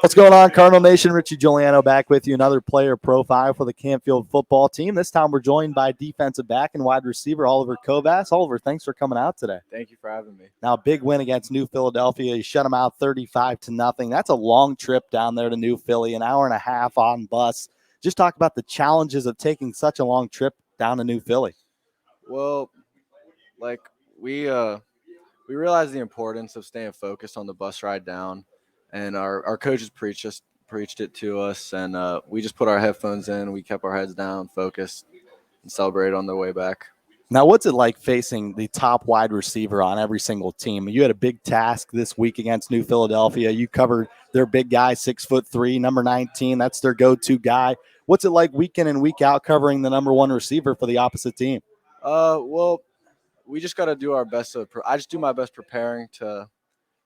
What's going on, Cardinal Nation? Richie, Juliano back with you. Another player profile for the Canfield football team. This time we're joined by defensive back and wide receiver Oliver Kovass. Oliver, thanks for coming out today. Thank you for having me. Now, big win against New Philadelphia. You shut them out 35-0. That's a long trip down there to New Philly, an hour and a half on bus. Just talk about the challenges of taking such a long trip down to New Philly. Well, we realized the importance of staying focused on the bus ride down, and our coaches preached it to us, and we just put our headphones in, we kept our heads down, focused, and celebrated on the way back. Now, what's it like facing the top wide receiver on every single team? You had a big task this week against New Philadelphia. You covered their big guy, 6'3", number 19. That's their go-to guy. What's it like week in and week out covering the number one receiver for the opposite team? Well, we just got to do our best. I just do my best preparing to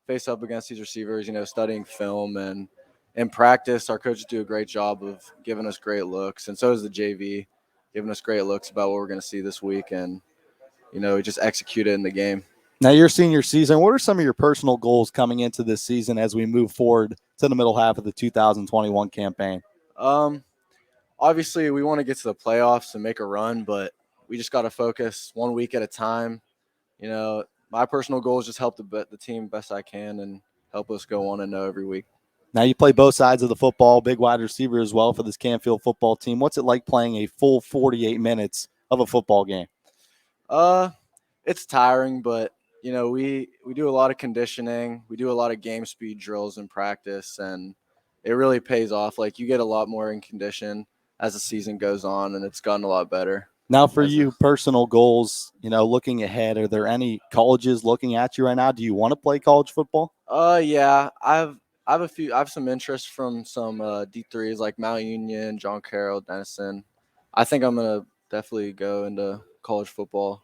face up against these receivers, studying film and in practice. Our coaches do a great job of giving us great looks, and so does the JV, giving us great looks about what we're going to see this week, and, we just execute it in the game. Now, your senior season, what are some of your personal goals coming into this season as we move forward to the middle half of the 2021 campaign? Obviously, we want to get to the playoffs and make a run, but we just got to focus 1 week at a time. My personal goal is just help the team best I can and help us go 1-0 every week. Now, you play both sides of the football, big wide receiver as well for this Canfield football team. What's it like playing a full 48 minutes of a football game? It's tiring, but, we do a lot of conditioning. We do a lot of game speed drills in practice, and it really pays off. Like, you get a lot more in condition as the season goes on, and it's gotten a lot better. Now, for you, personal goals, looking ahead, are there any colleges looking at you right now? Do you want to play college football? Yeah, I have some interest from some D3s like Mount Union, John Carroll, Denison. I think I'm gonna definitely go into college football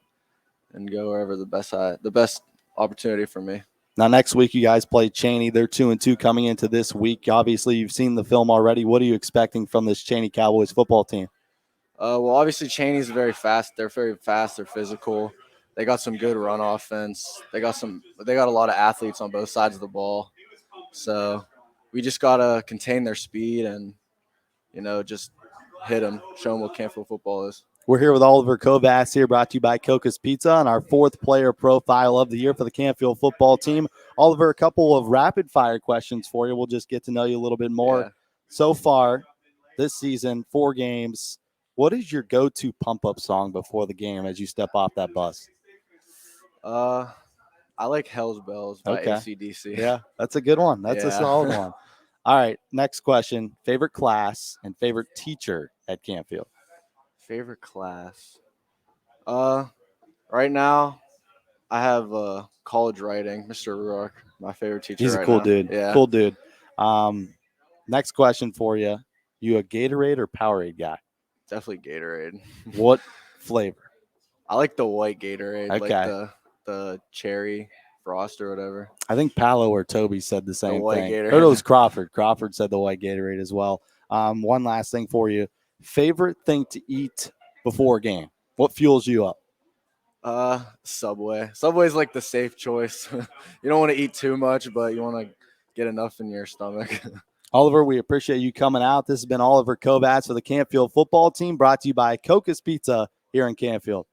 and go wherever the best opportunity for me. Now, next week you guys play Cheney. They're 2-2 coming into this week. Obviously, you've seen the film already. What are you expecting from this Cheney Cowboys football team? Well, obviously Cheney's very fast. They're very fast. They're physical. They got some good run offense. They got a lot of athletes on both sides of the ball. So we just gotta contain their speed and, just hit them, show them what Canfield football is. We're here with Oliver Kovass here, brought to you by Cocca's Pizza, and our fourth player profile of the year for the Canfield football team. Oliver, a couple of rapid-fire questions for you. We'll just get to know you a little bit more. Yeah. So far this season, 4 games, what is your go-to pump-up song before the game as you step off that bus? I like Hell's Bells by AC/DC. Yeah, that's a good one. That's a solid one. All right, next question. Favorite class and favorite teacher at Canfield? Favorite class? Right now, I have college writing, Mr. Ruark, my favorite teacher. He's a cool dude. Yeah. Cool dude. Next question for you. You a Gatorade or Powerade guy? Definitely Gatorade. What flavor? I like the white Gatorade, Okay. like the cherry frost or whatever. I think Paolo or Toby said the same white thing. Gatorade. Or it was Crawford. Crawford said the white Gatorade as well. One last thing for you. Favorite thing to eat before a game? What fuels you up? Subway. Subway's like the safe choice. You don't want to eat too much, but you want to get enough in your stomach. Oliver, we appreciate you coming out. This has been Oliver Kovass for the Canfield football team, brought to you by Cocca's Pizza here in Canfield.